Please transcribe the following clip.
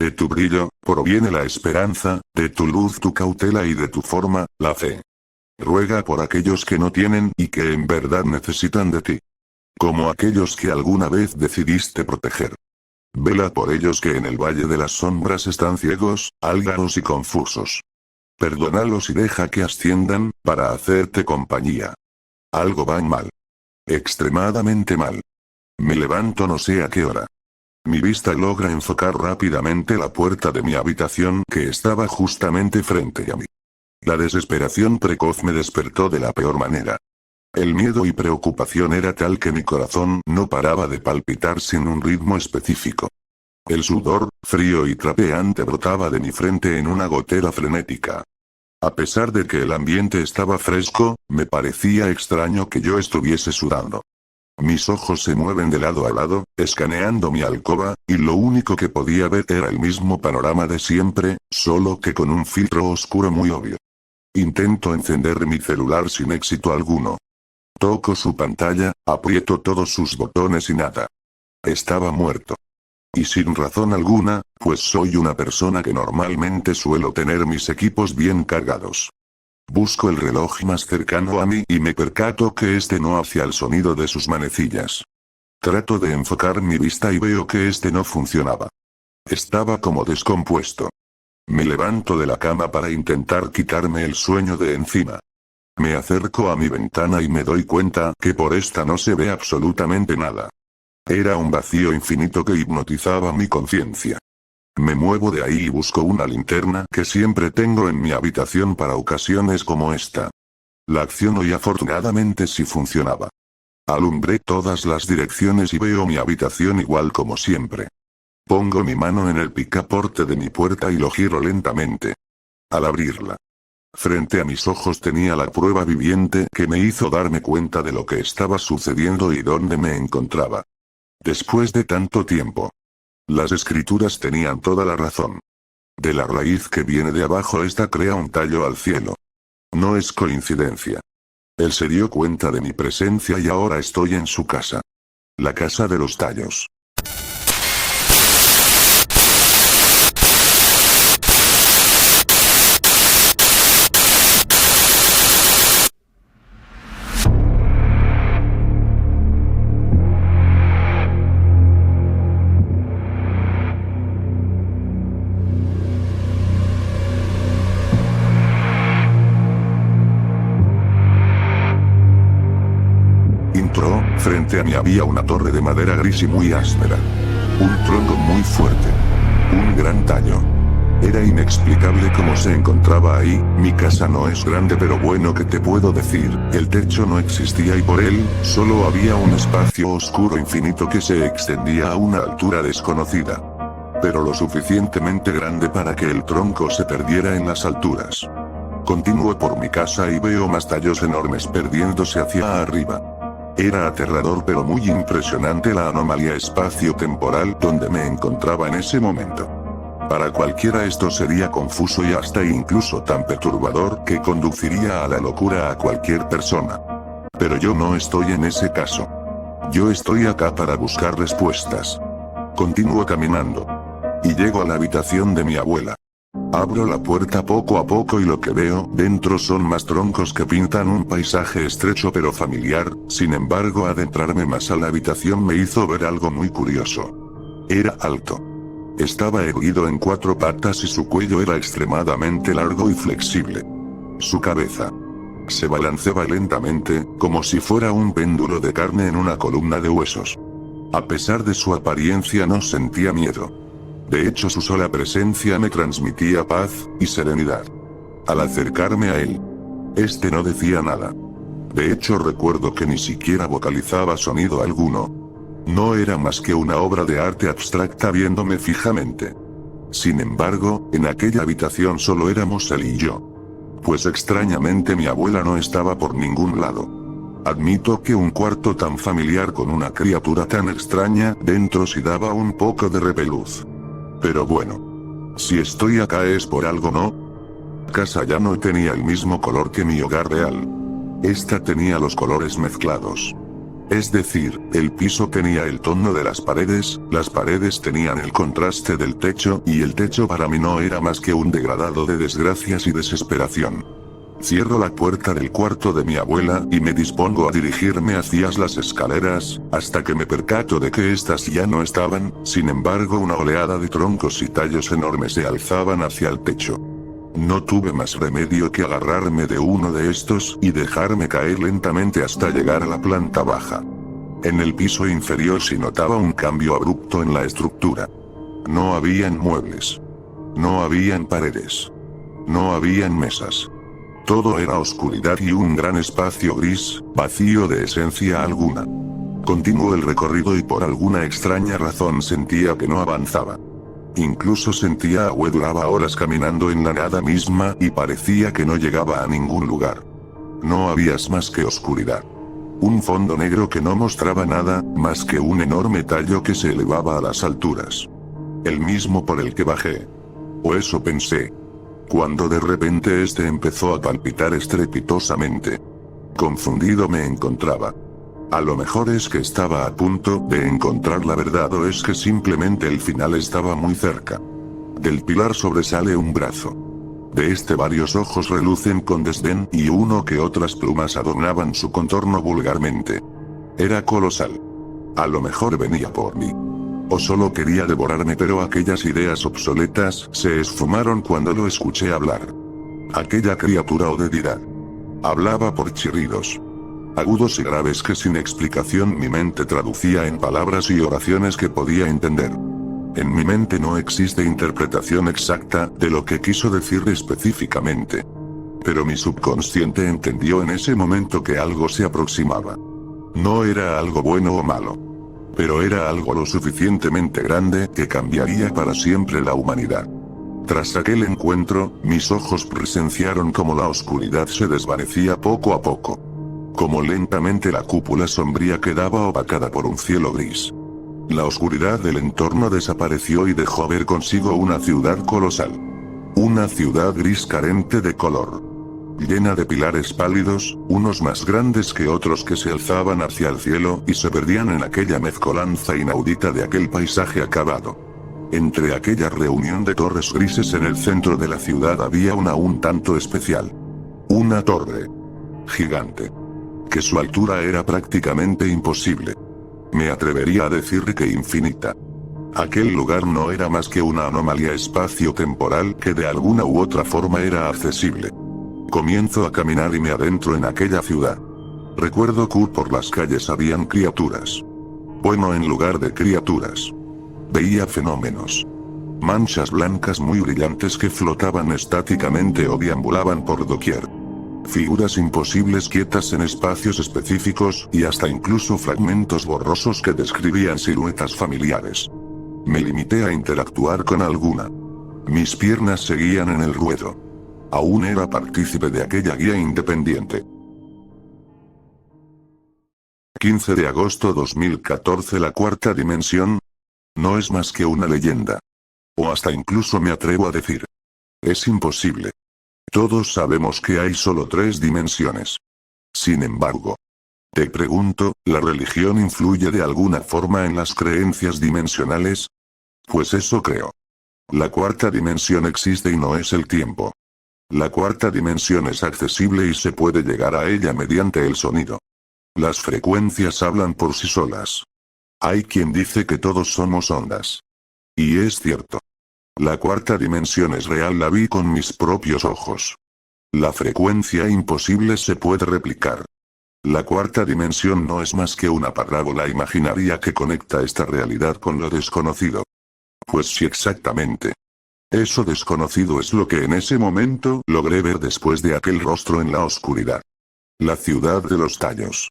De tu brillo, proviene la esperanza, de tu luz tu cautela y de tu forma, la fe. Ruega por aquellos que no tienen y que en verdad necesitan de ti. Como aquellos que alguna vez decidiste proteger. Vela por ellos que en el valle de las sombras están ciegos, álgaros y confusos. Perdónalos y deja que asciendan, para hacerte compañía. Algo va mal. Extremadamente mal. Me levanto no sé a qué hora. Mi vista logra enfocar rápidamente la puerta de mi habitación que estaba justamente frente a mí. La desesperación precoz me despertó de la peor manera. El miedo y preocupación era tal que mi corazón no paraba de palpitar sin un ritmo específico. El sudor, frío y trapeante brotaba de mi frente en una gotera frenética. A pesar de que el ambiente estaba fresco, me parecía extraño que yo estuviese sudando. Mis ojos se mueven de lado a lado, escaneando mi alcoba, y lo único que podía ver era el mismo panorama de siempre, solo que con un filtro oscuro muy obvio. Intento encender mi celular sin éxito alguno. Toco su pantalla, aprieto todos sus botones y nada. Estaba muerto. Y sin razón alguna, pues soy una persona que normalmente suelo tener mis equipos bien cargados. Busco el reloj más cercano a mí y me percato que este no hacía el sonido de sus manecillas. Trato de enfocar mi vista y veo que este no funcionaba. Estaba como descompuesto. Me levanto de la cama para intentar quitarme el sueño de encima. Me acerco a mi ventana y me doy cuenta que por esta no se ve absolutamente nada. Era un vacío infinito que hipnotizaba mi conciencia. Me muevo de ahí y busco una linterna que siempre tengo en mi habitación para ocasiones como esta. La acciono y afortunadamente sí funcionaba. Alumbré todas las direcciones y veo mi habitación igual como siempre. Pongo mi mano en el picaporte de mi puerta y lo giro lentamente. Al abrirla, frente a mis ojos tenía la prueba viviente que me hizo darme cuenta de lo que estaba sucediendo y dónde me encontraba. Después de tanto tiempo. Las escrituras tenían toda la razón. De la raíz que viene de abajo esta crea un tallo al cielo. No es coincidencia. Él se dio cuenta de mi presencia y ahora estoy en su casa. La casa de los tallos. Frente a mí había una torre de madera gris y muy áspera. Un tronco muy fuerte. Un gran tallo. Era inexplicable cómo se encontraba ahí. Mi casa no es grande, pero bueno, que te puedo decir, el techo no existía y por él, solo había un espacio oscuro infinito que se extendía a una altura desconocida. Pero lo suficientemente grande para que el tronco se perdiera en las alturas. Continúo por mi casa y veo más tallos enormes perdiéndose hacia arriba. Era aterrador pero muy impresionante la anomalía espacio-temporal donde me encontraba en ese momento. Para cualquiera esto sería confuso y hasta incluso tan perturbador que conduciría a la locura a cualquier persona. Pero yo no estoy en ese caso. Yo estoy acá para buscar respuestas. Continúo caminando. Y llego a la habitación de mi abuela. Abro la puerta poco a poco y lo que veo dentro son más troncos que pintan un paisaje estrecho pero familiar. Sin embargo, adentrarme más a la habitación me hizo ver algo muy curioso. Era alto. Estaba erguido en 4 patas y su cuello era extremadamente largo y flexible. Su cabeza se balanceaba lentamente, como si fuera un péndulo de carne en una columna de huesos. A pesar de su apariencia no sentía miedo. De hecho, su sola presencia me transmitía paz y serenidad. Al acercarme a él, este no decía nada. De hecho, recuerdo que ni siquiera vocalizaba sonido alguno. No era más que una obra de arte abstracta viéndome fijamente. Sin embargo, en aquella habitación solo éramos él y yo. Pues extrañamente mi abuela no estaba por ningún lado. Admito que un cuarto tan familiar con una criatura tan extraña dentro sí daba un poco de repelús. Pero bueno. Si estoy acá es por algo, ¿no? La casa ya no tenía el mismo color que mi hogar real. Esta tenía los colores mezclados. Es decir, el piso tenía el tono de las paredes tenían el contraste del techo, y el techo para mí no era más que un degradado de desgracias y desesperación. Cierro la puerta del cuarto de mi abuela y me dispongo a dirigirme hacia las escaleras, hasta que me percato de que éstas ya no estaban. Sin embargo, una oleada de troncos y tallos enormes se alzaban hacia el techo. No tuve más remedio que agarrarme de uno de estos y dejarme caer lentamente hasta llegar a la planta baja. En el piso inferior se notaba un cambio abrupto en la estructura. No habían muebles. No habían paredes. No habían mesas. Todo era oscuridad y un gran espacio gris, vacío de esencia alguna. Continuó el recorrido y por alguna extraña razón sentía que no avanzaba. Incluso sentía a duraba horas caminando en la nada misma y parecía que no llegaba a ningún lugar. No había más que oscuridad. Un fondo negro que no mostraba nada, más que un enorme tallo que se elevaba a las alturas. El mismo por el que bajé. O eso pensé. Cuando de repente este empezó a palpitar estrepitosamente. Confundido me encontraba. A lo mejor es que estaba a punto de encontrar la verdad o es que simplemente el final estaba muy cerca. Del pilar sobresale un brazo. De este varios ojos relucen con desdén y uno que otras plumas adornaban su contorno vulgarmente. Era colosal. A lo mejor venía por mí. O solo quería devorarme, pero aquellas ideas obsoletas se esfumaron cuando lo escuché hablar. Aquella criatura o deidad. Hablaba por chirridos agudos y graves que sin explicación mi mente traducía en palabras y oraciones que podía entender. En mi mente no existe interpretación exacta de lo que quiso decir específicamente. Pero mi subconsciente entendió en ese momento que algo se aproximaba. No era algo bueno o malo. Pero era algo lo suficientemente grande que cambiaría para siempre la humanidad. Tras aquel encuentro, mis ojos presenciaron cómo la oscuridad se desvanecía poco a poco. Como lentamente la cúpula sombría quedaba opacada por un cielo gris. La oscuridad del entorno desapareció y dejó ver consigo una ciudad colosal. Una ciudad gris carente de color. Llena de pilares pálidos, unos más grandes que otros que se alzaban hacia el cielo y se perdían en aquella mezcolanza inaudita de aquel paisaje acabado. Entre aquella reunión de torres grises en el centro de la ciudad había una un tanto especial. Una torre. Gigante. Que su altura era prácticamente imposible. Me atrevería a decir que infinita. Aquel lugar no era más que una anomalía espacio-temporal que de alguna u otra forma era accesible. Comienzo a caminar y me adentro en aquella ciudad. Recuerdo que por las calles habían criaturas. Bueno, en lugar de criaturas. Veía fenómenos. Manchas blancas muy brillantes que flotaban estáticamente o deambulaban por doquier. Figuras imposibles quietas en espacios específicos y hasta incluso fragmentos borrosos que describían siluetas familiares. Me limité a interactuar con alguna. Mis piernas seguían en el ruedo. Aún era partícipe de aquella guía independiente. 15 de agosto 2014. La cuarta dimensión no es más que una leyenda. O hasta incluso me atrevo a decir. Es imposible. Todos sabemos que hay solo 3 dimensiones. Sin embargo, te pregunto, ¿la religión influye de alguna forma en las creencias dimensionales? Pues eso creo. La cuarta dimensión existe y no es el tiempo. La cuarta dimensión es accesible y se puede llegar a ella mediante el sonido. Las frecuencias hablan por sí solas. Hay quien dice que todos somos ondas. Y es cierto. La cuarta dimensión es real, la vi con mis propios ojos. La frecuencia imposible se puede replicar. La cuarta dimensión no es más que una parábola imaginaria que conecta esta realidad con lo desconocido. Pues sí, exactamente. Eso desconocido es lo que en ese momento logré ver después de aquel rostro en la oscuridad. La ciudad de los tallos.